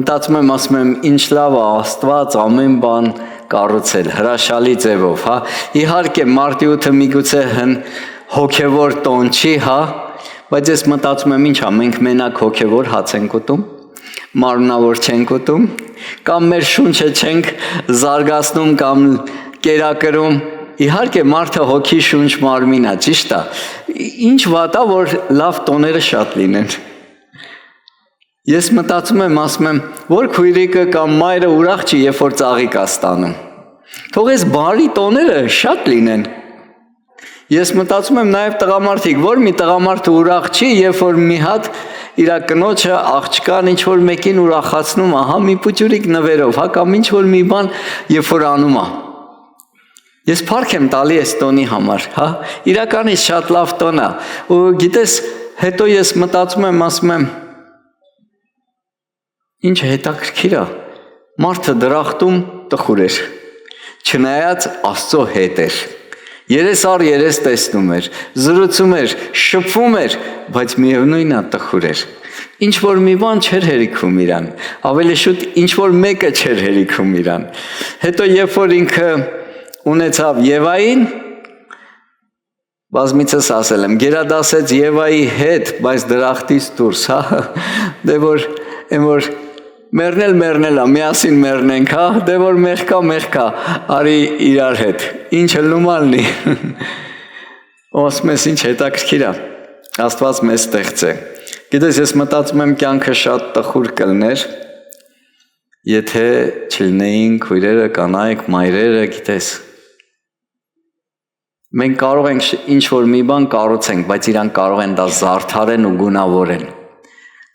մտածում եմ, ասում եմ, ինչ լավ է Աստված ամեն բան կառուցել, հրաշալի ձևով, հա։ Իհարկե մարտի 8-ը միգուցե հոգևոր տոն չի, հա, բայց ես մտածում եմ, ինչ է, մենք մենակ հոգևոր հաց ենք ուտում, մարմնավոր չենք ուտում, կամ մեր շունչը չենք զարգացնում կամ կերակրում։ Իհարկե մարդը հոգի շունչ մարմին է, ճիշտ է։ Ինչ վատ է, որ լավ տոները շատ լինեն։ Ես մտածում եմ, ասում եմ, որ քույրիկը կամ մայրը ուրախ չի, երբ որ ծաղիկ է ստանում։ Թող այս բարի տոները շատ լինեն։ Ես մտածում եմ նաև տղամարդիկ, որ մի տղամարդը ուրախ չի, երբ որ մի հատ իր կնոջը աղջկան ինչ որ մեկին ուրախացնում է, հա, մի պուճուրիկ նվերով, հա, կամ ինչ որ մի բան, երբ որ անում է։ Ես փառք եմ տալի այս տոնի համար, հա, իրականից շատ լավ տոն է։ Ու գիտես, հետո ես մտածում եմ, ասում եմ, ինչ հետաքրքիր է, մարդը դրախտում տխուր էր, չնայած Աստծո հետ էր, երես առ երես տեսնում էր, զրուցում էր, շփվում էր, բայց միևնույնն է տխուր էր, ինչ որ մի բան չէր հերիքում իրան, ավելի շուտ ինչ որ մեկը չէր հերիքում իրան, հետո երբ որ ինքը ունեցավ Եվային, բազմիցս ասել եմ, գերադասեց Եվայի հետ, բայց դրախտից դուրս, հա, դե որ մերնել է, միասին մերնենք, հա, դե որ մեղքա, արի իրար հետ, ինչը լումանլի, ասում ես ինչ հետաքրքիր է, Աստված մեզ ստեղծ է, գիտես ես մտածում եմ կյանքը շատ տխուր կլներ, եթե չլինեին քույրերը, կանայք, մայրերը, գիտես, մենք կարող ենք ինչ-որ մի բան կառուցենք, բայց իրանք կարող են դա զարդարեն ու գունավորեն,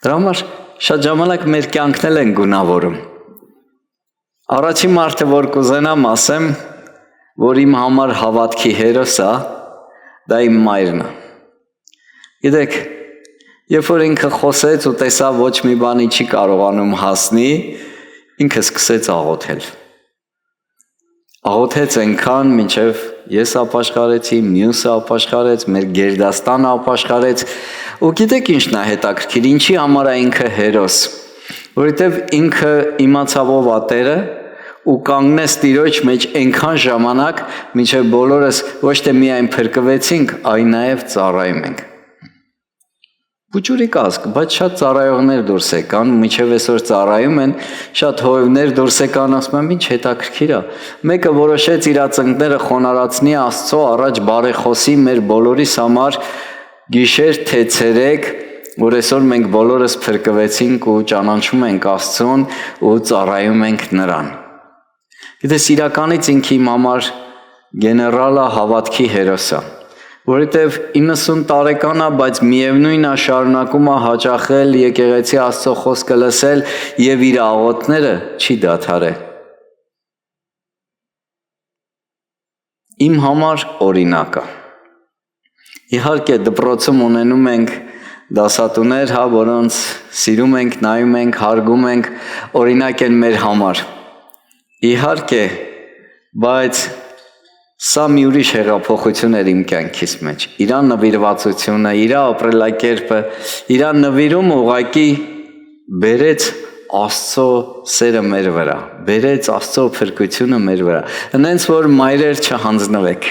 դրա համար շատ ժամանակ մեր կյանքն են գունավորում, առաջին մարդը, որ կուզենամ ասեմ, որ իմ համար հավատքի հերոս է, դա իմ մայրն է, գիտեք, երբ որ ինքը խոսեց ու տեսավ ոչ մի բանի չի կարողանում հասնի, ինքը սկսեց աղոթել, աղոթեց այնքան, մինչև ես ապաշխարեցի, մյուսը ապաշխարեց, մեր գերդաստանը ապաշխարեց, ու գիտեք ինչն է հետաքրքիր, ինչի համար է ինքը հերոս, որովհետև ինքը իմացավ ով է Տերը ու կանգնեց Տիրոջ մեջ այնքան ժամանակ, մինչև բոլորս ոչ թե միայն փրկվեցինք, այլ նաև ծառայում ենք։ Պուճուրիկ ազգ, բայց շատ ծառայողներ դուրս եկան, մինչև այսօր ծառայում են, շատ հովիվներ դուրս եկան, ասում եմ, ինչ հետաքրքիր է։ Մեկը որոշեց իր ծնկները խոնարհացնի Աստծո առաջ բարեխոսի մեր բոլորիս համար գիշեր թե ցերեկ, որ այսօր մենք բոլորս փրկվեցինք ու ճանաչում ենք Աստծուն ու ծառայում ենք Նրան։ Գիտես, իրականից ինքը իմ համար գեներալը հավատքի հերոս է։ Որովհետև 90 տարեկան է, բայց միևնույն է շարունակում է հաճախել եկեղեցի Աստծո խոսքը լսել եւ իր աղոթները չի դադարել։ Իմ համար օրինակ է։ Իհարկե դպրոցում ունենում ենք դասատուներ, հա, որոնց սիրում ենք, նայում ենք, հարգում ենք, օրինակ են մեր համար։ Իհարկե, բայց սա մի ուրիշ հեղափոխություն էր իմ կյանքիս մեջ, իր նվիրվածությունը, իր ապրելակերպը, իր նվիրումը ուղղակի բերեց Աստծո սերը մեր վրա, բերեց Աստծո փրկությունը մեր վրա, հենց որ մայրեր չհանձնվեք,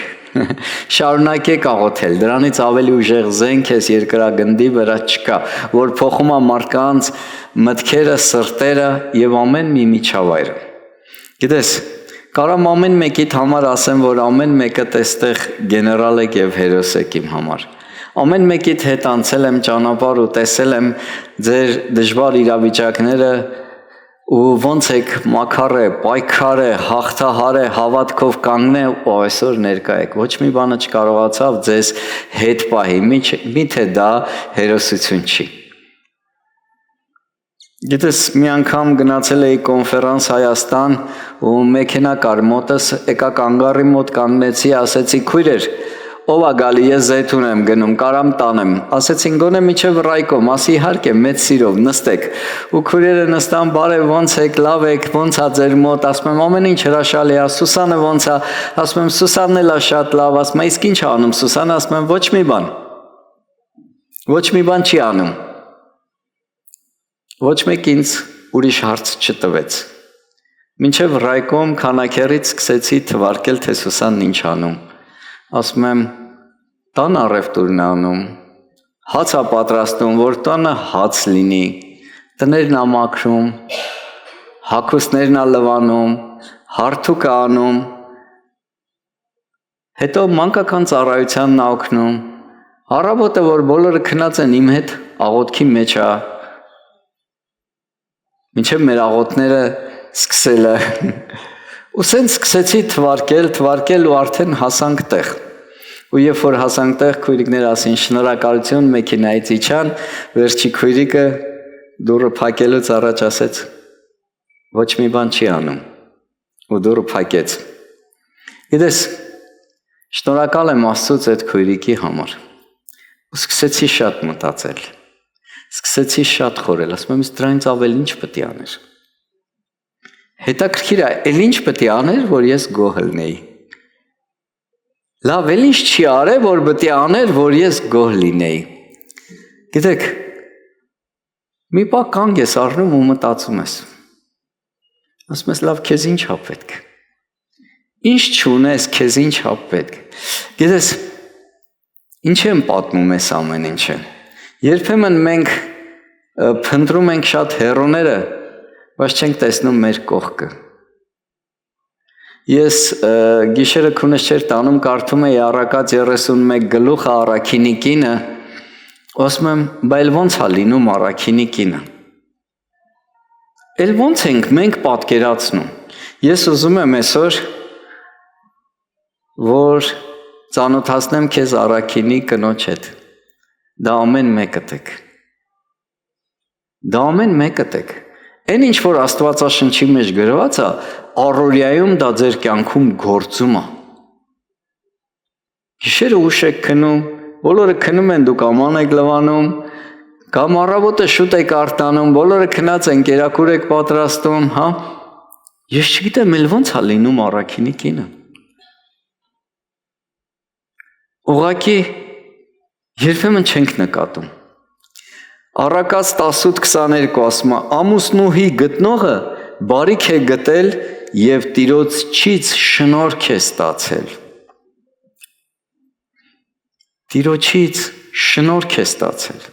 շարունակեք աղոթել, դրանից ավելի ուժեղ զենք ես երկրագնդի վրա չկա, որ փոխում է մարդկանց մտքերը, սրտերը եւ ամեն մի միջավայրը։ Գիտես, կարամ ամեն մեկիդ համար ասեմ, որ ամեն մեկը այստեղ գեներալ եք եւ հերոս եք իմ համար։ Ամեն մեկիդ հետ անցել եմ ճանապարհ ու տեսել եմ ձեր դժվար իրավիճակները ու ոնց եք մաքար է, պայքար է, հաղթահար է, հավատքով կանգն է ու այսօր ներկա եք։ Ոչ մի բանը չկարողացավ ձեզ հետ պահի, միթե դա հերոսություն չի։ Գիտես, մի անգամ գնացել էի կոնֆերանս Հայաստան ու մեքենա կար մոտս, եկա կանգառի մոտ կանգնեցի, ասեցի քույրեր, ով է գալի, ես զեյթուն եմ գնում, կարամ տանեմ, ասեցին գոնե միջև Ռայկոմ, ասի իհարկե մեծ սիրով, նստեք, ու քույրերը նստան, բարև, ոնց եք, լավ եք, ոնց է ձեր մոտ, ասում եմ ամեն ինչ հրաշալի է, Սուսանը ոնց է, ասում եմ Սուսանն էլ է շատ լավ, ասում եմ իսկ ինչ է անում Սուսանը, ասում եմ ոչ մի բան չի անում։ Ոչ մեկ ինձ ուրիշ հարց չտվեց։ Մինչև Ռայկոմ քանակերից սկսեցի թվարկել, թե Սուսանն ինչ անում։ Ասում եմ, տան առևտուրն անում, հաց է պատրաստում, որ տանը հաց լինի, տներն է մաքրում, հագուստներն է լվանում, հարթուկ է անում, հետո մանկական ծառայությանն է օգնում, առավոտը, որ բոլորը քնած են իմ հետ, աղոթքի մեջ է, մինչև մեր աղոթները սկսելը, ու սենց սկսեցի թվարկել ու արդեն հասանք տեղ, ու երբ որ հասանք տեղ, քույրիկներ ասին շնորհակալություն, մեքենայից իջան, վերջի քույրիկը դուռը փակելուց առաջ ասեց, ոչ մի բան չի անում, ու դուռը փակեց։ Գիտես, շնորհակալ եմ Աստծուց այդ քույրիկի համար, ու սկսեցի շատ մտածել, սկսեցի շատ խորել, ասում եմ, դրանից ավել ինչ պետք է աներ։ Հետաքրքիր է, էլ ինչ պետք է աներ, որ ես գոհ լինեի։ Լավ, էլ ինչ չի արել, որ պետք է աներ, որ ես գոհ լինեի։ Գիտեք, մի պահ կանգ ես առնում ու մտածում ես։ Ասում ես, լավ, քեզ ինչ է պետք։ Ինչ չունես, քեզ ինչ է պետք։ Գիտես, ինչ եմ պատմում ես ամեն ինչը։ Երբեմն մենք փնտրում ենք շատ հեռուները, բայց չենք տեսնում մեր կողքը։ Ես գիշերը քունս չէր տանում, կարդում էի Առակաց 31 գլուխը Առաքինի կինը, ասում եմ, բա էլ ո՞նց է լինում Առաքինի կինը։ Էլ ո՞նց ենք մենք պատկերացնում։ Ես ուզում եմ այսօր, որ ծանոթացնեմ քեզ Առաքինի կնոջ հետ։ Դա ամեն մեկդ եք։ Դա ամեն մեկդ եք։ Այն ինչ որ Աստվածաշնչի մեջ գրված է, առօրյայում դա ձեր կյանքում գործում է։ Գիշերը ուշ եք քնում, բոլորը քնում են, դուք աման եք լվանում, կամ առավոտը շուտ եք արտանում, բոլորը քնած են, կերակուր եք պատրաստում, հա։ Ես չգիտեմ, էլ ո՞նց է լինում Առաքինի կինը։ Ուղղակի երբեմն չենք նկատում։ Առակաց 18:22 ասում է, ամուսնուհի գտնողը բարիք է գտել և Տիրոջից շնորհք է ստացել։ Տիրոջից շնորհք է ստացել։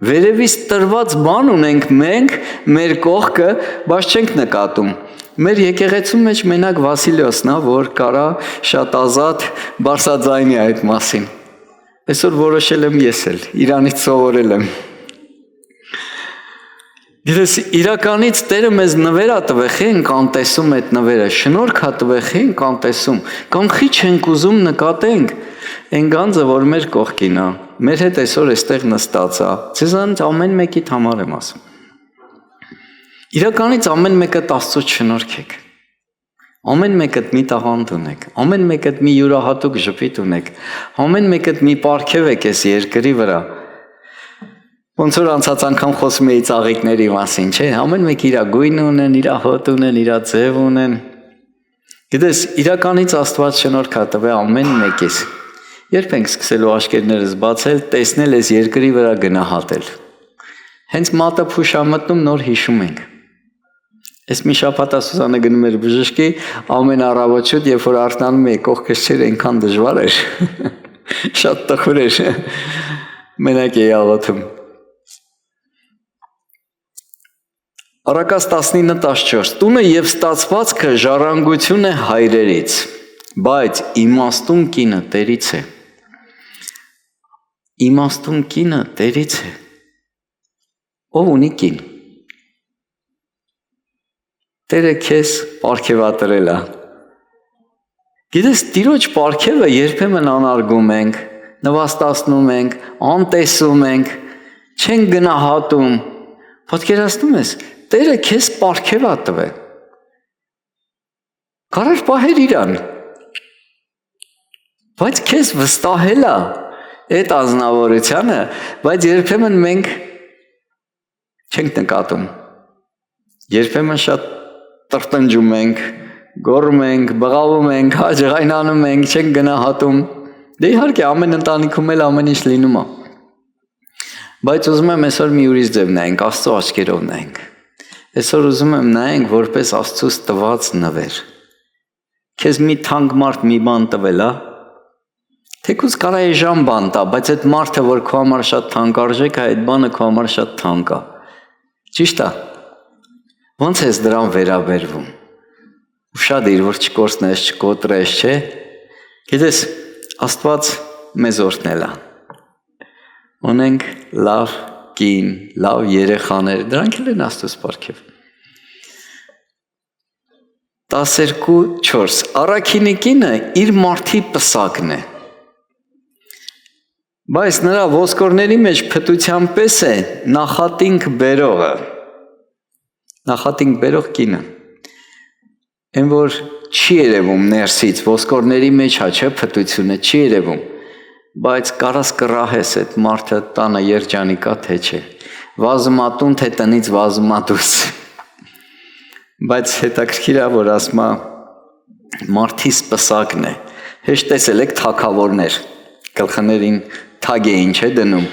Վերևից տրված բան ունենք մենք, մեր կողքը, բայց չենք նկատում։ Մեր եկեղեցու մեջ մենակ Վասիլիոսն է, որ կարա շատ ազատ բարձրաձայնի այդ մասին։ Այսօր որոշել եմ ես էլ, իրանից սովորել եմ։ Գիտես, իրականից Տերը մեզ նվեր է տվեղ, ենք անտեսում այդ նվերը, շնորհք է տվեղ, ենք անտեսում, կամ խի չենք ուզում նկատենք, այն գանձը, որ մեր կողքին է, մեր հետ այսօր այստեղ նստած է, ձեզանից ամեն մեկիդ համար եմ ասում։ Իրականից ամեն մեկը Աստծուց շնորհք եք։ Ամեն մեկդ մի տաղանդ ունեք, ամեն մեկդ մի յուրահատուկ ժպիտ ունեք, ամեն մեկդ մի պարգև եք այս երկրի վրա։ Ոնց որ անցած անգամ խոսում էի ծաղիկների մասին, չէ՞, ամեն մեկ իր գույն ունեն, իր հոտ ունեն, իր ձև ունեն։ Գիտես, իրականից Աստված շնորհք է տվել ամեն մեկիս։ Երբ ենք սկսելու աչքերներս բացել, տեսնել այս երկրի վրա գնահատել։ Հենց մատը փուշ է մտնում, նոր հիշում ենք։ Այս մի շաբաթ Սուսանը գնում էր բժշկի, ամեն առավոտ շուտ, երբ որ արթնանում էի, կողքս չէր այնքան դժվար էր, շատ տխուր էր, մենակ էի աղոթում։ Առակաց 19:14 տունը և ստացվածքը ժառանգություն է հայրերից, բայց իմաստուն կինը Տերից է։ Իմաստուն կինը Տերից է։ Ով ունի կին։ Տերը քեզ պարգևատրել է։ Գիտես, Տիրոջ պարգևը երբեմն անարգում ենք, նվաստացնում ենք, անտեսում ենք, չենք գնահատում։ Պատկերացնում ես, Տերը քեզ պարգև է տվել։ Կարար պահեր իրան։ Բայց քեզ վստահել է այդ ազնվորությանը, բայց երբեմն մենք չենք նկատում։ Երբեմն շատ տրտնջում ենք, գոռում ենք, բղավում ենք, ջղայնանում ենք, չենք գնահատում։ Դե իհարկե ամեն ընտանիքում էլ ամեն ինչ լինում է։ Բայց ուզում եմ այսօր մի ուրիշ ձև նայենք, Աստծո աչքերով նայենք։ Այսօր ուզում եմ նայենք որպես Աստծուց տված նվեր։ Քեզ մի թանկ մարդ մի բան տվել, թեկուզ կարա էժան բան տա, բայց այդ մարդը, որ քո համար շատ թանկարժեք է, այդ բանը քո համար շատ թանկ է։ Ճիշտ է։ Ոնց ես դրան վերաբերվում։ Ուշադիր, որ չկորցնես, չկոտրես, չէ։ Գիտես, Աստված մեզ օրհնել է։ Ունենք լավ կին, լավ երեխաներ, դրանք էլ են Աստծուց պարգև։ 12:4 Առաքինի կինը իր մարդի պսակն է, բայց նրա ոսկորների մեջ փտության պես է նախատինք բերողը։ Նախատինք բերող կինը, այն որ չի երևում ներսից, ոսկորների մեջ է, չէ, փտությունը չի երևում, բայց կարաս կռահես այդ մարդը տանը երջանիկա թե չէ, վազմատուն թե տնից վազմատուս, բայց հետաքրքիր է, որ ասում է մարդիս պսակն է, հեշտ տեսել եք թագավորներ, գլխներին թագ էին չէ դնում,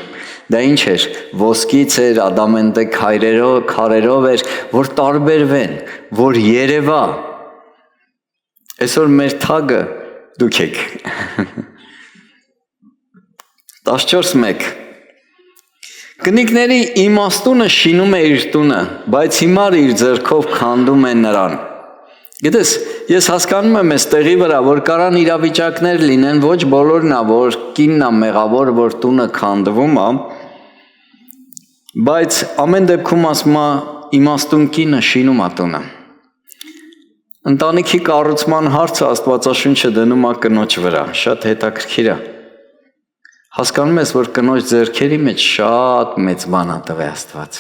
դա ինչ էր, ոսկից էր, ադամանդե քարերով էր, որ տարբերվեն, որ երևա, այսօր մեր թագը դուք եք։ 14:1 Կնիկների իմաստունը շինում է իր տունը, բայց հիմար իր ձեռքով քանդում է նրան։ Գիտես, ես հասկանում եմ այս տեղի վրա, որ կարան իրավիճակներ լինեն, ոչ բոլորն է, որ կինն է մեղավոր, որ տունը քանդվում է, բայց ամեն դեպքում ասում է իմաստուն կինը շինում է տունը։ Ընտանիքի կառուցման հարցը Աստվածաշունչը դնում է կնոջ վրա, շատ հետաքրքիր է։ Հասկանում ես, որ կնոջ ձեռքերի մեջ շատ մեծ բան է տվել Աստված,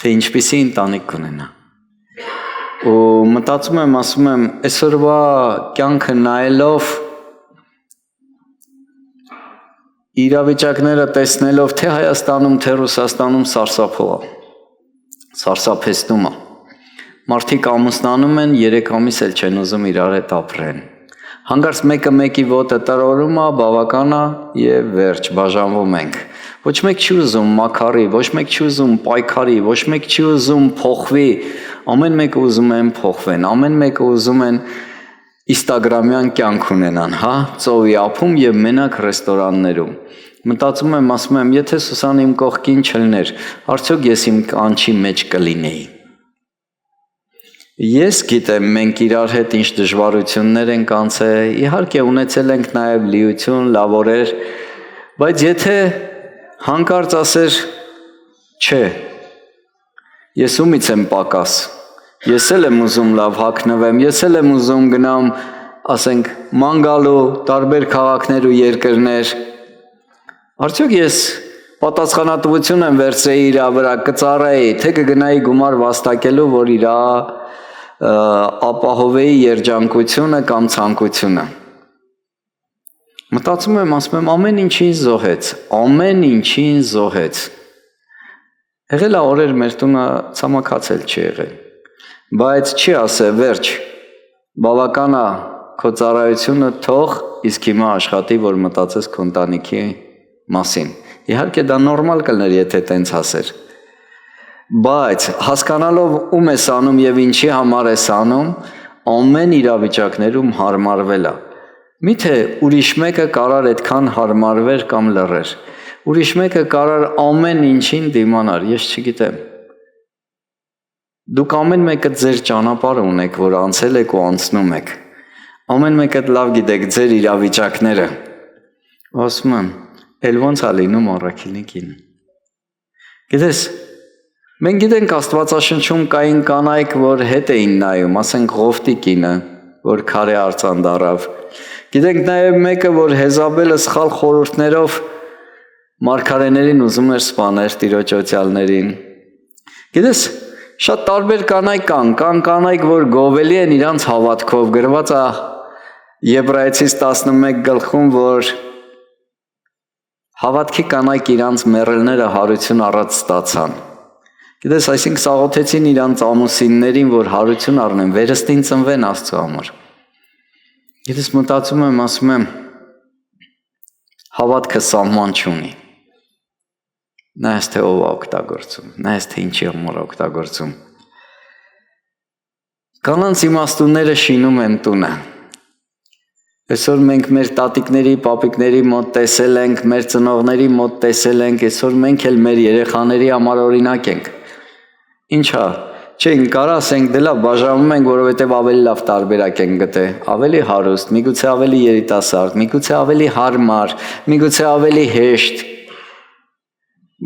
թե ինչպիսի ընտանիք կունենա։ Ու մտածում եմ, ասում եմ, այսօրվա կյանքը նայելով, իրավիճակները տեսնելով, թե Հայաստանում, թե Ռուսաստանում սարսափող է, սարսափեցնում է։ Մարդիկ ամուսնանում են, 3 ամիս էլ չեն ուզում իրար հետ ապրեն։ Հանկարծ մեկը մեկի ոտը տրորում է, բավական է եւ վերջ, բաժանվում ենք։ Ոչ մեկ չի ուզում մաքարի, ոչ մեկ չի ուզում պայքարի, ոչ մեկ չի ուզում փոխվի, ամեն մեկը ուզում են փոխվեն, ամեն մեկը ուզում են Instagram-յան կյանք ունենան, հա, ծովի ափում եւ մենակ ռեստորաններում։ Մտածում եմ, ասում եմ, եթե Սուսան իմ կողքին չլներ, արդյոք ես իմ կանչի մեջ կլինեի։ Ես գիտեմ, մենք իրար հետ ինչ դժվարություններ ենք անցել, իհարկե ունեցել ենք նաև լիություն, լավ օրեր, բայց եթե հանկարծ ասեր, չէ, ես ումից եմ պակաս, ես էլ եմ ուզում լավ հագնվեմ, ես էլ եմ ուզում գնամ, ասենք, ման գալու, տարբեր քաղաքներ ու երկրներ, արդյոք ես պատասխանատվություն եմ վերցրեի իրա վրա, կծառայի, թե կգնայի գումար վաստակելու, որ իրա ապահովեի երջանկությունը կամ ցանկությունը։ Մտածում եմ, ասում եմ, ամեն ինչին զոհեց։ Եղել է օրեր մեր տունը ցամաքացել չի եղել, բայց չի ասե, վերջ, բավական է քո ծառայությունը թող, իսկ հիմա աշխատի, որ մտածես քո ընտանիքի մասին։ Իհարկե դա նորմալ կլներ, եթե տենց ասեր։ Բայց հասկանալով ում ես անում եւ ինչի համար ես անում, ամեն իրավիճակներում հարմարվել է։ Միթե ուրիշ մեկը կարար այդքան հարմարվեր կամ լռեր։ Ուրիշ մեկը կարար ամեն ինչին դիմանար, ես չգիտեմ։ Դուք ամեն մեկը ձեր ճանապարհը ունեք, որ անցել եք ու անցնում եք։ Ամեն մեկը լավ գիտեք ձեր իրավիճակները։ Ասում եմ, էլ ոնց է լինում առաքինի կինը։ Գիտես, մենք գիտենք Աստվածաշնչում կային կանայք, որ հետ էին նայում, ասենք Ղովտի կինը, որ քարե արձան դարավ։ Գիտենք նաև մեկը, որ Հեզաբելը սխալ խորհուրդներով մարգարեներին ուզում էր սպաներ տիրոջ օծյալներին։ Գիտես, շատ տարբեր կանայք կան կանայք, որ գովելի են իրանց հավատքով, գրված է Եբրայեցիս 11 գլխում, որ հավատքի կանայք իրանց մեռելները հարություն առած ստացան։ Գիտես, այսինքն սաղոթեցին իրանց ամուսիններին, որ հարություն առնեն, վերստին ծնվեն Աստծո համար։ Գիտես, մտածում եմ, ասում եմ, հավատքը սահման չունի։ նայես թե ով է օգտագործում, նայես թե ինչի համար օգտագործում։ Կանանց իմաստունները շինում են տունը։ Այսօր մենք մեր տատիկների, պապիկների մոտ տեսել ենք, մեր ծնողների մոտ տեսել ենք, այսօր մենք էլ մեր երեխաների համար օրինակ ենք։ Ինչա, չենք կարա ասենք դե լավ բաժանում ենք, որովհետև ավելի լավ տարբերակ ենք գտե, ավելի հարուստ, միգուցե ավելի երիտասարդ, միգուցե ավելի հարմար, միգուցե ավելի հեշտ։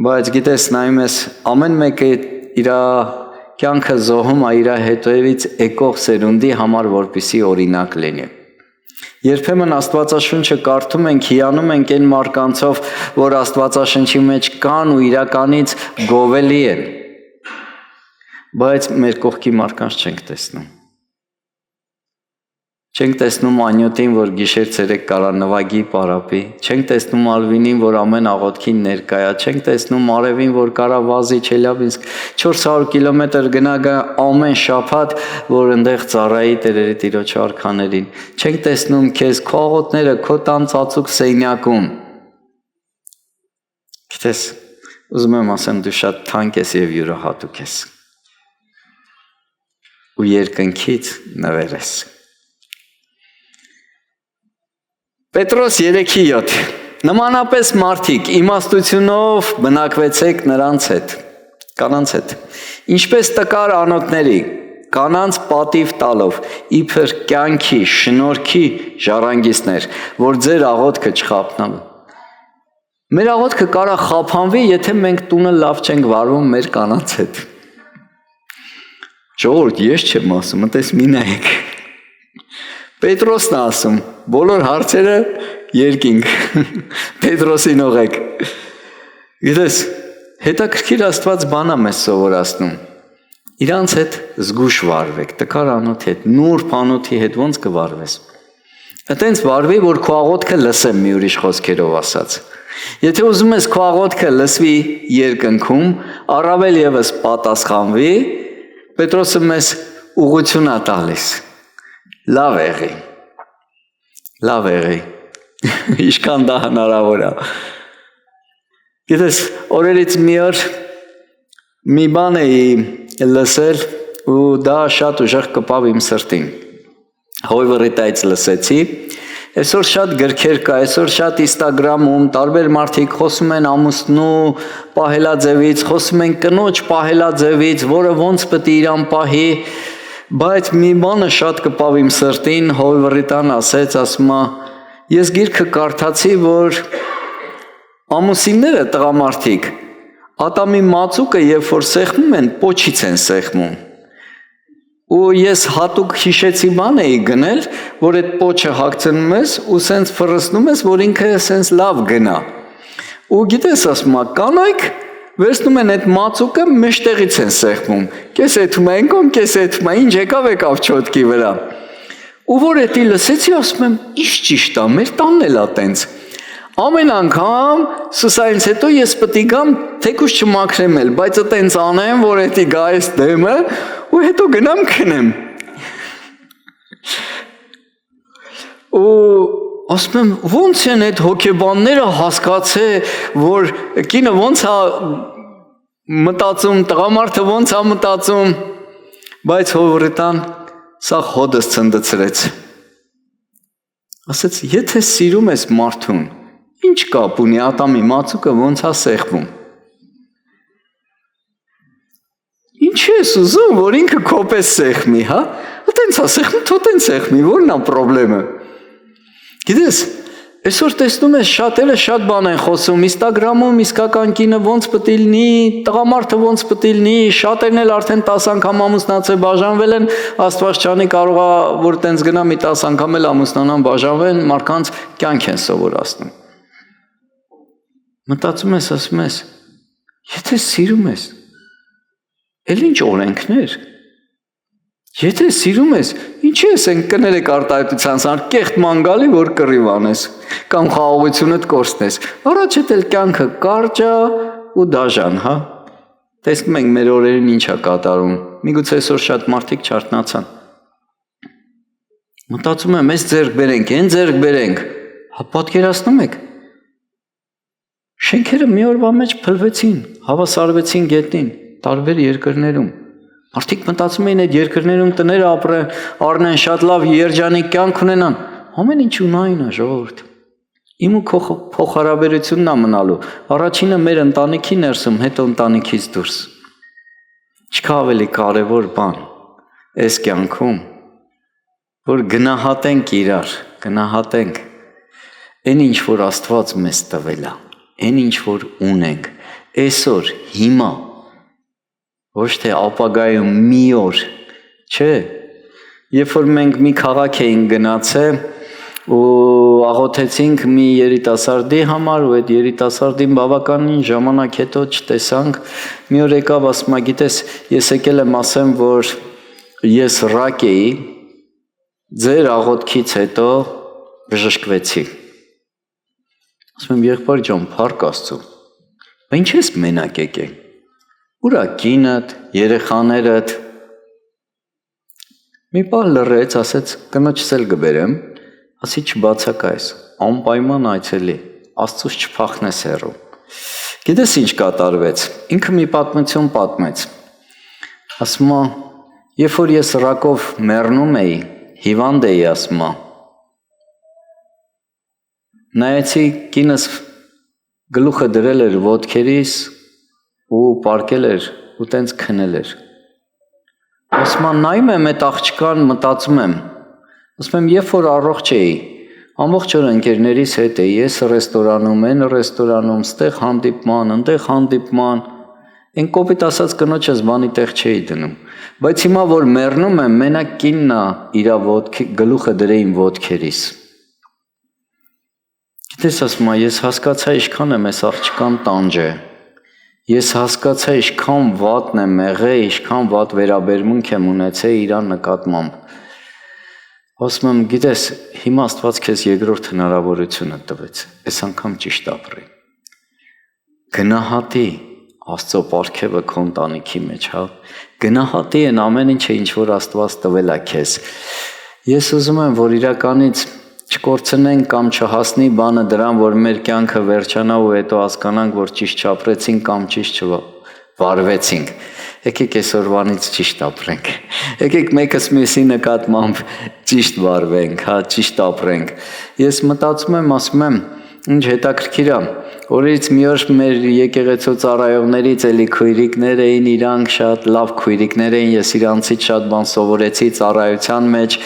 Բայց գիտես, նայում ես, ամեն մեկը իր կյանքը զոհում է իր հետևից եկող սերունդի համար, որպեսզի օրինակ լինի։ Երբեմն Աստվածաշունչը կարդում ենք, հիանում ենք այն մարկանցով, որ Աստվածաշնչի մեջ կան ու իրականից գովելի են, բայց մեր կողքի մարկանց չենք տեսնում։ Չենք տեսնում անյոտին, որ գիշեր ցերեկ կարա նվագի, պարապի, չենք տեսնում Ալվինին, որ ամեն աղոթքին ներկա է, չենք տեսնում Արևին, որ կարա վազի Չելյաբինսկ 400 կիլոմետր գնա ամեն շաբաթ, որ այնտեղ ծառայի տերերի տիրոջ արքաներին, չենք տեսնում քեզ քո աղոթները քո տան ծածուկ սենյակում։ Գիտես, ուզում եմ ասեմ, դու շատ թանկ ես եւ յուրահատուկ ես։ Ու երկնքից նվեր ես։ Պետրոս 3:7 Նմանապես մարդիկ իմաստությունով բնակվեցեք նրանց հետ, կանանց հետ, ինչպես տկար անոթների, կանանց պատիվ տալով, իբր կյանքի, շնորհքի ժառանգիստներ, որ ձեր աղոթքը չխափնան։ Մեր աղոթքը կարա խափանվի, եթե մենք տունը լավ չենք վարվում մեր կանանց հետ։ Ժողովուրդ, ես չեմ ասում, այտես մի նայեք։ Պետրոսն է ասում, բոլոր հարցերը երկինք, Պետրոսին օղեք։ Գիտես, հետաքրքիր Աստված բան է մեզ սովորացնում։ Իրանց հետ զգուշ վարվեք, տկար անոթի հետ, նուրբ անոթի հետ ոնց կվարվես։ Այտենց վարվի, որ քո աղոթքը լսեմ մի ուրիշ խոսքերով ասած։ Եթե ուզում ես քո աղոթքը լսվի երկնքում, առավել եւս պատասխանվի, Պետրոսը մեզ ուղղություն է տալիս։ Լավ եղի, լավ եղի, ինչքան դա հնարավոր է։ Գիտես, օրերից մի օր մի բան էի լսել ու դա շատ ուժեղ կպավ իմ սրտին։ Հովվերիտայից լսեցի, այսօր շատ գրքեր կա, այսօր շատ Instagram-ում տարբեր մարդիկ խոսում են ամուսնու պահելաձևից, խոսում են կնոջ պահելաձևից, որը ոնց պետք է իրան պահի։ Բայց մի բանը շատ կպավ իմ սրտին, Հովվերիտան ասեց, ասում է, ես գիրքը կարդացի, որ ամուսինները տղամարդիկ, ատամի մածուկը երբ որ սեղմում են, պոչից են սեղմում։ Ու ես հատուկ հիշեցի բան էի գնել, որ այդ պոչը հագցնում ես ու սենց ֆռսնում ես, որ ինքը սենց լավ գնա։ Ու գիտես, ասում է, կանայք վերցնում են այդ մածուկը մեջտեղից են սեղմում, կես էթում են կոմ, կես էթում են, ինչ եկավ չոտքի վրա։ Ու որ էտի լսեցի, ասում եմ, ինչ ճիշտ է, մեր տանն էլ ա տենց։ Ամեն անգամ սուսայից հետո ես պետք է գամ, թեկուզ չմաքրեմ էլ, բայց այտենց անեմ, որ էտի գա այս դեմը, ու հետո գնամ քնեմ։ Ու ասում եմ, ոնց են այդ հոգեբանները հասկացել, որ կինը ոնց է մտածում, տղամարդը ոնց է մտածում, բայց Հովվերիտան սա հոդս ցնդցրեց։ Ասեց, եթե սիրում ես մարդուն, ինչ կապ ունի ատամի մածուկը ոնց է սեղմում։ Ինչ ես ուզում, որ ինքը քոպես սեղմի, հա։ Այտենց է սեղմում, թո տենց սեղմի, որն է խնդրեմը։ Գիտես, այսօր տեսնում ես շատերը շատ բան են խոսում, Instagram-ում իսկական կինը ոնց պետք է լինի, տղամարդը ոնց պետք է լինի, շատերն էլ արդեն 10 անգամ ամուսնացել բաժանվել են, Աստված չանի կարող է որ տենց գնա մի 10 անգամ էլ ամուսնանան բաժանվեն, մարդկանց կյանք են սովորացնում։ Մտածում ես, ասում ես, եթե սիրում ես, էլ ինչ օրենքներ։ Եթե սիրում ես, ինչի ես են կներեք արտահայտության սան, կեղտ մանգալի, որ կռիվ անես, կամ խաղաղությունդ կորցնես, առաջ հետ էլ կյանքը կարճ է ու դաժան, հա։ Տեսնում ենք մեր օրերին ինչ է կատարում, միգուցե այսօր շատ մարդիկ չարթնացան։ Մտածում եմ, ես ձեռք բերենք, են ձեռք բերենք, հա պատկերացնում եք։ Շենքերը մի օրվա մեջ փլվեցին, հավասարվեցին գետնին, տարբեր երկրներում։ Մարդիկ մտածում էին այդ երկրներում տներ ապրեն, առնեն շատ լավ երջանիկ կյանք ունենան։ Ամեն ինչ ունային է, ժողովուրդ։ Իմ ու քո փոխհարաբերությունն է մնալու։ Առաջինը մեր ընտանիքի ներսում, հետո ընտանիքից դուրս։ Չկա ավելի կարևոր բան այս կյանքում, որ գնահատենք իրար, գնահատենք այն ինչ որ Աստված մեզ տվել է, այն ինչ որ ունենք, այսօր, հիմա, ոչ թե ապագայում մի օր, չէ, երբ որ մենք մի քաղաք էինք գնացել ու աղոթեցինք մի երիտասարդի համար ու այդ երիտասարդին բավականին ժամանակ հետո չտեսանք, մի օր եկավ ասում է, գիտես, ես եկել եմ ասեմ, որ ես ռակ էի, ձեր աղոթքից հետո բժշկվեցի։ Ասում եմ, եղբայր ջան, փառք Աստծո, բա ինչ ես մենակ եկել, ուր է կինդ, երեխաներդ։ Մի պահ լռեց, ասեց, կնոջս էլ կբերեմ, ասի չբացակայես, անպայման այցելի, Աստծուց չփախնես հեռու։ Գիտես ինչ կատարվեց, ինքը մի պատմություն պատմեց, ասում է, երբ որ ես ռակով մեռնում էի, հիվանդ էի, ասում է, նայեցի կինս գլուխը դրել էր ոտքերիս ու պարկել էր ու տենց քնել էր։ Ասում եմ, նայում եմ այդ աղջկան, մտածում եմ, ասում եմ, երբ որ առողջ էի, ամբողջ օր ընկերներիս հետ էի, ես ռեստորանում, այն ռեստորանում, ստեղ հանդիպման, ընդեղ հանդիպման, այն կոպիտ ասած կնոջս բանի տեղ չէի դնում, բայց հիմա որ մեռնում եմ, մենակ կինն է իրա գլուխը դրեին ոտքերիս։ Գիտես, ասում եմ, ես հասկացա ինչքան եմ այս աղջկան տանջ է, ես հասկացա ինչքան վատն եմ եղել, ինչքան վատ վերաբերմունք եմ ունեցել իր նկատմամբ։ Ասում եմ, գիտես, հիմա Աստված քեզ երկրորդ հնարավորությունը տվեց, այս անգամ ճիշտ ապրի։ Գնահատի Աստծո պարգևը քո ընտանիքի մեջ, հա։ Գնահատի այն ամեն ինչը, ինչ որ Աստված տվել է քեզ։ Ես ուզում եմ, որ իրականից չկորցնենք կամ չհասնի բանը դրան, որ մեր կյանքը վերջանա ու հետո հասկանանք, որ ճիշտ չապրեցինք կամ ճիշտ չվարվեցինք։ Եկեք այսօրվանից ճիշտ ապրենք։ Եկեք մեկս մյուսի նկատմամբ ճիշտ վարվենք, հա, ճիշտ ապրենք։ Ես մտածում եմ, ասում եմ, ինչ հետաքրքիր է, օրից մի օր մեր եկեղեցու ծառայողներից էլի քույրիկներ էին, իրանք շատ լավ քույրիկներ էին, ես իրանցից շատ բան սովորեցի ծառայության մեջ,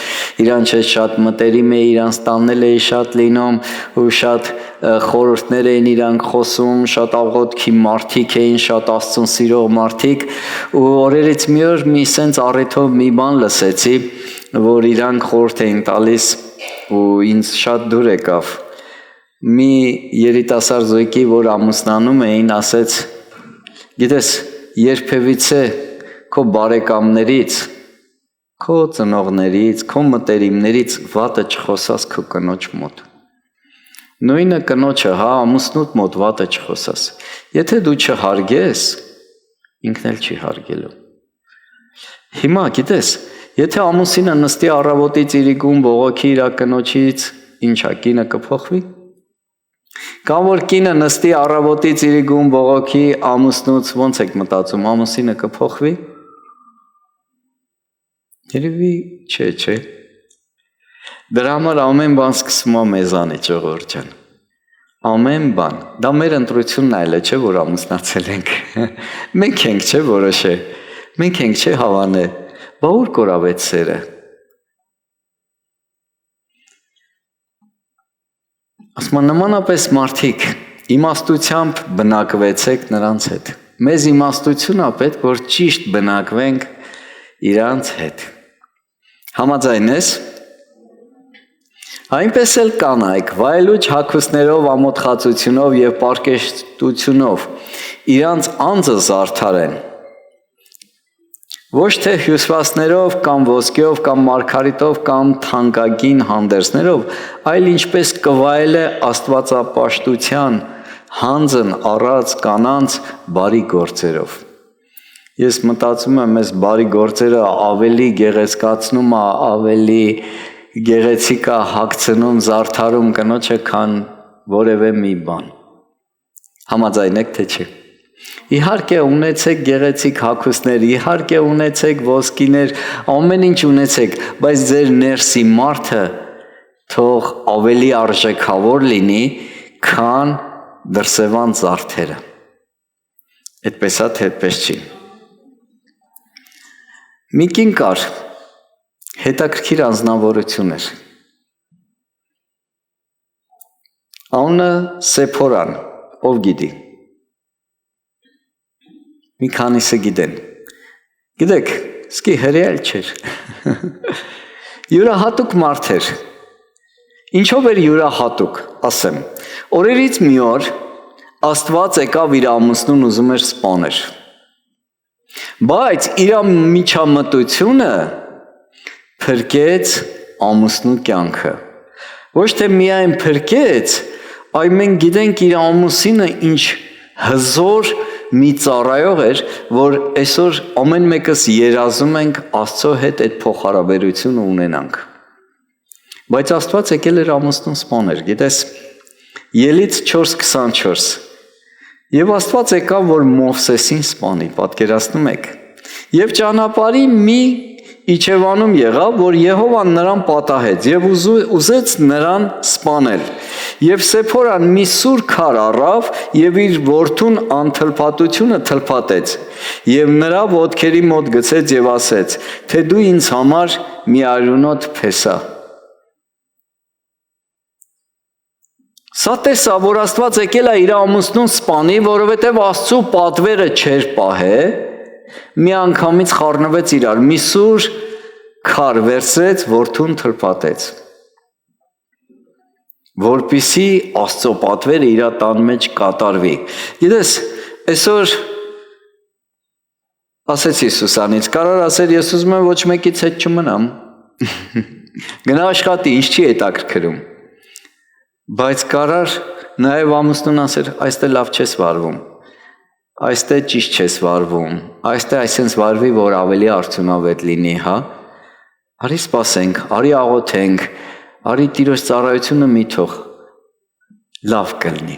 իրանց հետ շատ մտերիմ էի, իրանց տանել էի շատ լինում ու շատ խորհուրդներ էին իրանք խոսում, շատ աղոթքի մարդիկ էին, շատ Աստծուն սիրող մարդիկ ու օրերից մի օր մի սենց առիթով մի բան լսեցի, որ իրանք խորհուրդ էին տալիս ու ինձ շատ դուր եկավ։ Մի երիտասարդ զույգի, որ ամուսնանում էին, ասեց, գիտես, երբևիցե քո բարեկամներից, քո ծնողներից, քո մտերիմներից վատը չխոսաս քո կնոջ մոտ։ Նույնը կնոջը, հա, ամուսնուդ մոտ վատը չխոսաս։ Եթե դու չհարգես, ինքն էլ չի հարգելու։ Հիմա, գիտես, եթե ամուսինը նստի առավոտից իրիկում բողոքի իր կնոջից, ինչա, կինը կփոխվի։ Կամ որ կինը նստի առավոտից իրիկում բողոքի ամուսնուց, ոնց եք մտածում, ամուսինը կփոխվի։ Երևի չէ։ Դրա համար ամեն բան սկսում է մեզանից, ժողովուրդ ջան։ Ամեն բան։ Դա մեր ընտրությունն այլ է, չէ, որ ամուսնացել ենք։ Մենք ենք, չէ, որոշել։ Մենք ենք, չէ, հավանել։ Բա ուր կորավ այդ սերը։ Ասում եմ, նմանապես մարդիկ իմաստությամբ բնակվեցեք նրանց հետ։ Մեզ իմաստությունը պետք որ ճիշտ բնակվենք իրանց հետ։ Համաձայն ես։ Այնպես էլ կանայք վայելուչ հագուստներով, ամոթխածությունով և պարկեշտությունով իրանց անձը զարդարեն։ Ոչ թե հյուսվածքներով կամ ոսկեով կամ մարգարիտով կամ թանկագին հանդերձներով, այլ ինչպես կվայել է աստվածապաշտության հանձն առած կանանց բարի գործերով։ Ես մտածում եմ, այս բարի գործերը ավելի գեղեցկացնում է, ավելի գեղեցիկ է հագցնում, զարդարում կնոջը, քան որևէ մի բան։ Համաձայն եք թե չէ։ Իհարկե ունեցեք գեղեցիկ հագուստներ, իհարկե ունեցեք ոսկիներ, ամեն ինչ ունեցեք, բայց ձեր ներսի մարդը թող ավելի արժեքավոր լինի, քան դրսևան զարդերը։ Այդպես է, թե այդպես չի։ Մի կին կար, հետաքրքիր անձնավորություն էր։ Անունը Սեփորան, ով գիտի։ Մի քանիսը գիտեն։ Գիտեք, սկի հրեալ չէր։ Յուրահատուկ մարդ էր։ Ինչով էր յուրահատուկ, ասեմ։ Օրերից մի օր Աստված եկավ իր ամուսնուն ուզում էր սպաներ։ Բայց իր միջամտությունը փրկեց ամուսնու կյանքը։ Ոչ թե միայն փրկեց, այլ մենք գիտենք իր ամուսինը ինչ հզոր մի ծառայող էր, որ այսօր ամեն մեկս երազում ենք Աստծո հետ այդ փոխհարաբերությունը ունենանք։ Բայց Աստված եկել էր ամուսնուն սպաներ, գիտես, Ելից 4:24։ Եվ Աստված եկավ, որ Մովսեսին սպանի, պատկերացնում եք։ Եվ ճանապարհի մի իջևանում եղավ, որ Եհովան նրան պատահեց եւ ուզեց նրան սպանել։ Եվ Սեփորան մի սուր քար առավ եւ իր որդուն անթլփատությունը թլփատեց եւ նրա ոտքերի մոտ գցեց եւ ասեց, թե դու ինձ համար մի արյունոտ փեսա։ Սա տեսա, որ Աստված եկել է իր ամուսնուն սպանի, որովհետև Աստծո պատվերը չէր պահե, մի անգամից խառնվեց իրար, մի սուր քար վերցրեց, որդուն թլփատեց, որպեսզի Աստծո պատվերը իր տան մեջ կատարվի։ Գիտես, այսօր ասեց Հիսուսանից, կարար ասել, ես ուզում եմ ոչ մեկից հետ չմնամ, գնա աշխատի, ինչ չի հետաքրքրում։ Բայց կարար նաև ամուսնուն ասել, այստեղ լավ չես վարվում, այստեղ ճիշտ չես վարվում, այստեղ այսպես վարվի, որ ավելի արդյունավետ լինի, հա։ Արի սպասենք, արի աղոթենք, արի Տիրոջ ծառայությունը մի թող լավ կլինի։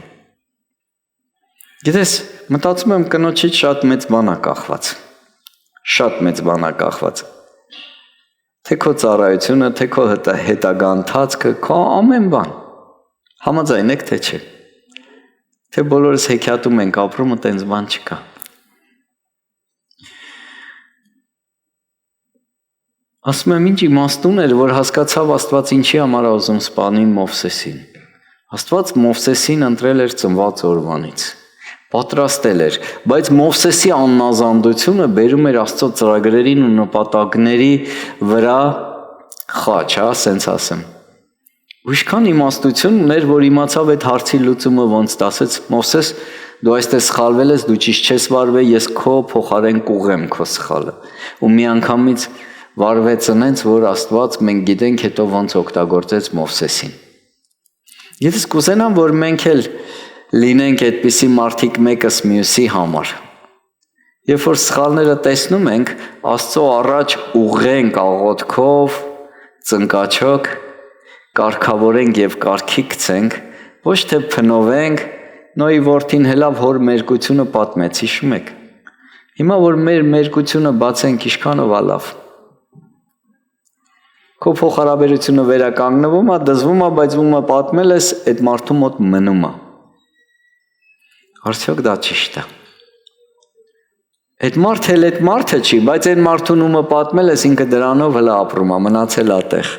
Գիտես, մտածում եմ կնոջից շատ մեծ բան է կախված, շատ մեծ բան է կախված։ Թե քո ծառայությունը, թե քո հետագա ընթացքը, քո ամեն բան։ Համաձայն եք թե չէ, թե բոլորս հեքիաթում ենք ապրում ու տենց բան չկա։ Ասում եմ ինչ իմաստուն էր, որ հասկացավ Աստված ինչի համար ուզում սպանի Մովսեսին։ Աստված Մովսեսին ընտրել էր ծնված օրվանից, պատրաստել էր, բայց Մովսեսի աննազանդությունը բերում էր Աստծո ծրագրերին ու նպատակների վրա խաչ, հա, սենց ասեմ։ Ուրիշքան իմաստություն ուներ, որ իմացավ այդ հարցի լուծումը ոնց ասեց Մովսես, դու այստեղ սխալվել ես, դու ճիշտ չես վարվել, ես քո փոխարեն կուղեմ քո սխալը։ Ու մի անգամից վարվեց այնց, որ Աստված մենք գիտենք հետո ոնց օգտագործեց Մովսեսին։ Ես կուզենամ, որ մենք էլ լինենք այդպիսի մարդիկ մեկս մյուսի համար։ Երբ որ սխալները տեսնում ենք, Աստծո առաջ ուղղենք աղոթքով, ծնկաչոք, կարգավորենք եւ կարգի գցենք, ոչ թե փնովենք, նոյի որդին հելավ հոր մերկությունը պատմեց, հիշում եք։ Հիմա որ մեր մերկությունը բացենք, ինչքանով է լավ։ Քո փոխհարաբերությունը վերականգնվում է, դզվում է, բայց ումը պատմել ես, այդ մարդու մոտ մնում է։ Արդյոք դա ճիշտ է։ Այդ մարդը էլ այդ մարդը չի, բայց այն մարդուն ումը պատմել ես, ինքը դրանով հլա ապրում է, մնացել է տեղ։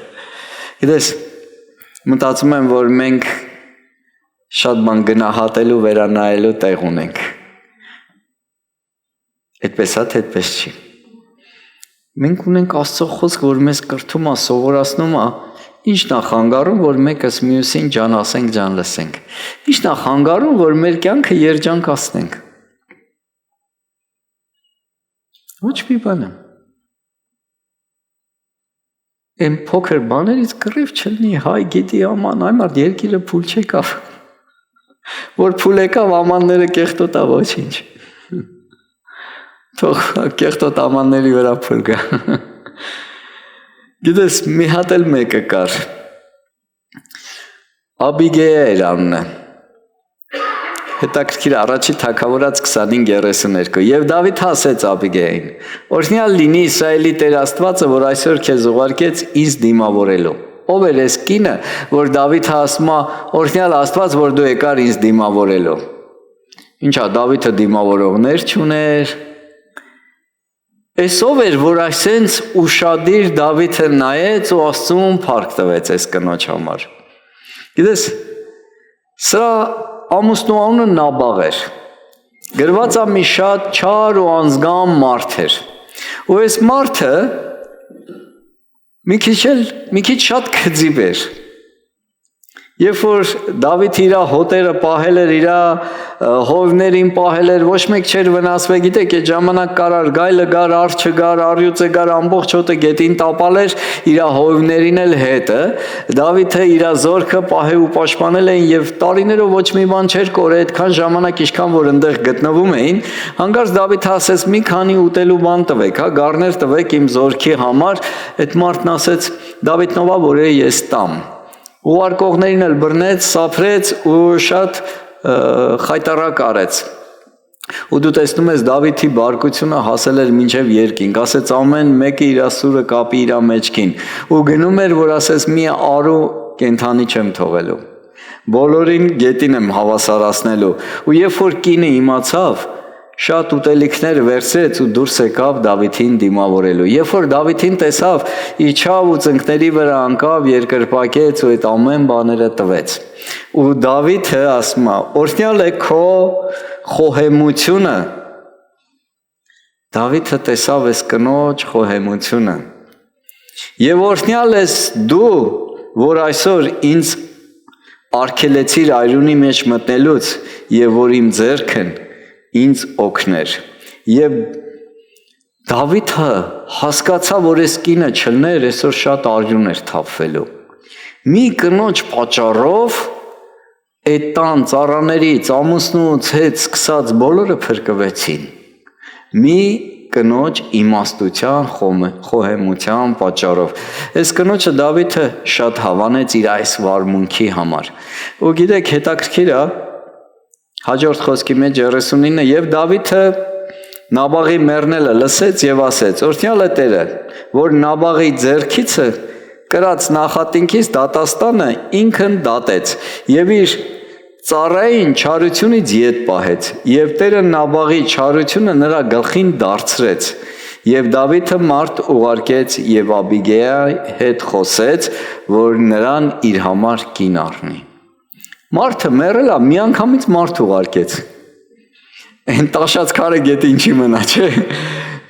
Գիտես, մտածում եմ, որ մենք շատ բան գնահատելու, վերանայելու տեղ ունենք։ Այդպես է, թե այդպես չի։ Մենք ունենք Աստծո խոսք, որ մեզ կրթում է, սովորացնում է, ինչն է խանգարում, որ մեկս մյուսին ջան ասենք, ջան լսենք։ Ինչն է խանգարում, որ մեր կյանքը երջանկացնենք։ Ոչ մի բան։ Այն փոքր բաներից կռիվ չլինի, հայ գիտի աման, այ մարդ երկիրը փուլ չեկավ։ Որ փուլ եկավ, ամանները կեղտոտա ոչինչ։ Թող կեղտոտ ամանների վրա փուլ գա։ Գիտես, մի հատ էլ մեկը կար։ Աբիգեյել էր անունը։ հետաքրքիր առաջի թագավորած 25:32 եւ Դավիթ ասեց Աբիգայլին. Օրհնյալ լինի Իսրայելի Տեր Աստվածը, որ այսօր քեզ ուղարկեց ինձ դիմավորելու։ Ով էր այս կինը, որ Դավիթը ասում է, օրհնյալ Աստված, որ դու եկար ինձ դիմավորելու։ Ինչա Դավիթը դիմավորողներ չուներ։ Այս ով էր, որ այսենց ուշադիր Դավիթը նայեց ու Աստծուն փառք տվեց այս կնոջ համար։ Գիտես, սրա ամուսնու անունը Նաբաղ էր։ Գրված է մի շատ չար ու անզգամ մարդ էր։ Ու այս մարդը մի քիչ շատ քծիվ էր։ Երբ որ Դավիթ իր հոտերը պահել էր, իր հովներին պահել էր, ոչ մեկ չէր վնասվել, գիտեք, այդ ժամանակ կարար գայլը գար, արջը գար, առյուծը գար, ամբողջ հոտը գետին տապալ էր իր հովներին էլ հետը։ Դավիթը իր զորքը պահել ու պաշտպանել էին եւ տարիներով ոչ մի բան չէր կորել, այդքան ժամանակ ինչքան որ այնտեղ գտնվում էին, հանկարծ Դավիթը ասեց՝ մի քանի ուտելու բան տվեք, հա, գառներ տվեք իմ զորքի համար։ Այդ մարդն ասեց՝ Դավիթնովա որ ես տամ։ Ու արկողներին էլ բռնեց, սափրեց ու շատ խայտարակ արեց։ Ու դու տեսնում ես Դավիթի բարկությունը հասել էր մինչև երկինք, ասեց ամեն մեկը իր սուրը կապի իր մեջքին ու գնում էր, որ ասեց մի արու կենթանի չեմ թողելու, բոլորին գետին եմ հավասարացնելու։ Ու երբ որ կինը իմացավ, շատ ուտելիքներ վերցրեց ու դուրս եկավ Դավիթին դիմավորելու։ Երբ որ Դավիթին տեսավ, իջավ ու ծնկների վրա անկավ, երկրպագեց ու այդ ամեն բաները տվեց։ Ու Դավիթը ասում է, օրհնյալ է քո խոհեմությունը։ Դավիթը տեսավ այս կնոջ խոհեմությունը։ Եվ օրհնյալ ես դու, որ այսօր ինձ արգելեցիր այրունի մեջ մտնելուց եւ որ իմ ձեռքն ինձ օգներ։ Եվ Դավիթը հասկացավ, որ այս կինը չլներ, այսօր շատ արյուն էր թափվելու։ Մի կնոջ պատճառով այդ տան ծառաներից, ամուսնուց հետ սկսած բոլորը փրկվեցին։ Մի կնոջ իմաստության, խոհեմության պատճառով։ Այս կնոջը Դավիթը շատ հավանեց իր այս վարմունքի համար։ Ու գիտեք, հետաքրքիր է, հաջորդ խոսքի մեջ 39 եւ Դավիթը Նաբաղի մեռնելը լսեց եւ ասեց. Օրհնյալ է Տերը, որ Նաբաղի ձեռքիցը կրած նախատինքից դատաստանը ինքն դատեց եւ իր ծառային չարությունից ետ պահեց եւ Տերը Նաբաղի չարությունը նրա գլխին դարձրեց եւ Դավիթը մարդ ուղարկեց եւ Աբիգայլի հետ խոսեց, որ նրան իր համար կին առնի։ Մարդը մեռել է, միանգամից մարդ ուղարկեց։ Այն տաշած քարը գետի ինչի մնա, չէ։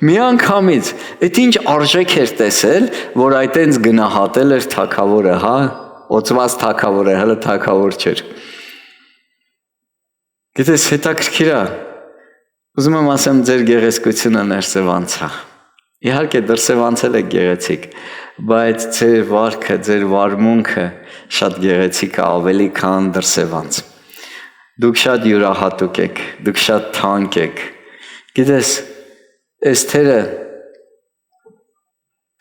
Միանգամից, այդ ինչ արժեք էր տեսել, որ այտենց գնահատել էր թագավորը, հա, օծված թագավորը, հələ թագավոր չէր։ Գիտես, հետաքրքիր է, ուզում եմ ասեմ ձեր գեղեցկությունը ներսևանց է։ Իհարկե դրսևանցել է գեղեցիկ, բայց ձեր վարքը, ձեր վարմունքը շատ գեղեցիկ է, ավելի քան դրսևանց։ Դուք շատ յուրահատուկ եք, դուք շատ թանկ եք։ Գիտես, Էսթերը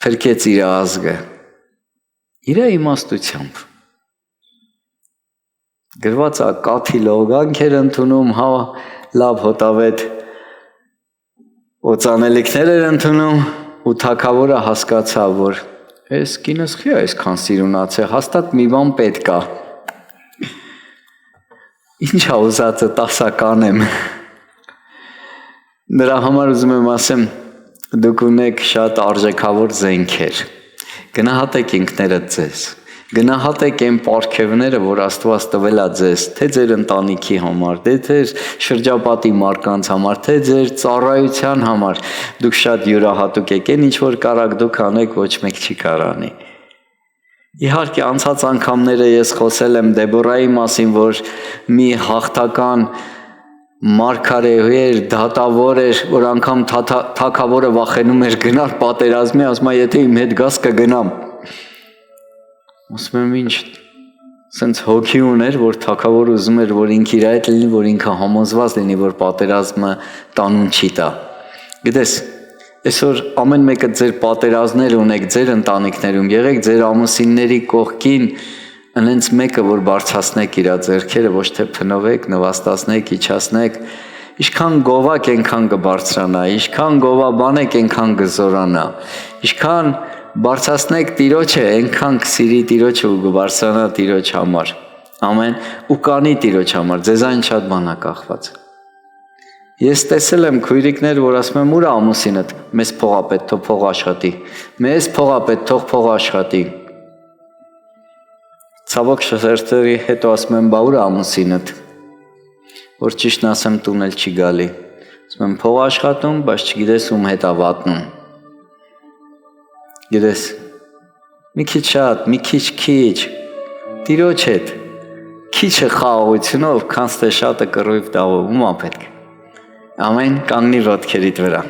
փրկեց իր ազգը իր իմաստությամբ։ Գրված է կաթի լողանք էր ընդունում, հա, լավ հոտավետ օծանելիքներ էր ընդունում ու թագավորը հասկացավ, որ այս կինս խի է այսքան սիրունացե, հաստատ մի բան պետք է։ Ինչ է ուզածը տասական եմ։ Նրա համար ուզում եմ ասեմ, դուք ունեք շատ արժեքավոր զենքեր։ Գնահատեք ինքներդ ձեզ։ Գնահատեք այն պարգևները, որ Աստված տվել է ձեզ, թե ձեր ընտանիքի համար, թե ձեր շրջապատի մարդկանց համար, թե ձեր ծառայության համար։ Դուք շատ յուրահատուկ եք, այն ինչ որ կարաք դուք անեք, ոչ մեկ չի կարող անի։ Իհարկե անցած անգամները ես խոսել եմ Դեբորայի մասին, որ մի հաղթական մարգարեհի էր, դատավոր էր, որ անգամ թագավորը վախենում էր գնալ պատերազմի, ասում է, եթե իմ հետ գաս կգնամ։ Ասում եմ ինչ, սենց հոգի ուներ, որ թագավորը ուզում էր, որ ինքը իր հետ լինի, որ ինքը համոզված լինի, որ պատերազմը տանուն չի տա։ Գիտես, այսօր ամեն մեկը ձեր պատերազմներ ունեք ձեր ընտանիքներում, եղեք ձեր ամուսինների կողքին, Անենց մեկը, որ բարձրացնեք իր ձեռքերը, ոչ թե փնովեք, նվաստացնեք, իջացնեք, ինչքան գովակ այնքան կբարձրանա, ինչքան գովաբանեք այնքան կզորանա, ինչքան բարձրացնեք Տիրոջը, այնքան կսիրի Տիրոջը ու կբարձրանա Տիրոջ համար։ Ամեն ու կանի Տիրոջ համար, ձեզանից շատ բան է կախված։ Ես տեսել եմ քույրիկներ, որ ասում են՝ «Ուր ամուսինդ»։ Մեզ փող ա պետք, թող փող աշխատի։ Մեզ փող ա պետք, թող փող աշխատի։ Ցավոք շերտերի հետո ասում եմ՝ «Բա ուր ամուսինդ»։ Որ ճիշտն ասեմ, տուն էլ չի գալի։ Ասում եմ՝ «Փող աշխատում, բայց չգիտես ում հետ ա վատնում»։ Գիտես, մի քիչ շատ, մի քիչ, Տիրոջ հետ, քիչը խաղաղությունով, քանց թե շատը կռիվ տաղով, ում ա պետք։ Ամեն կանգնի ոտքերիդ վրա։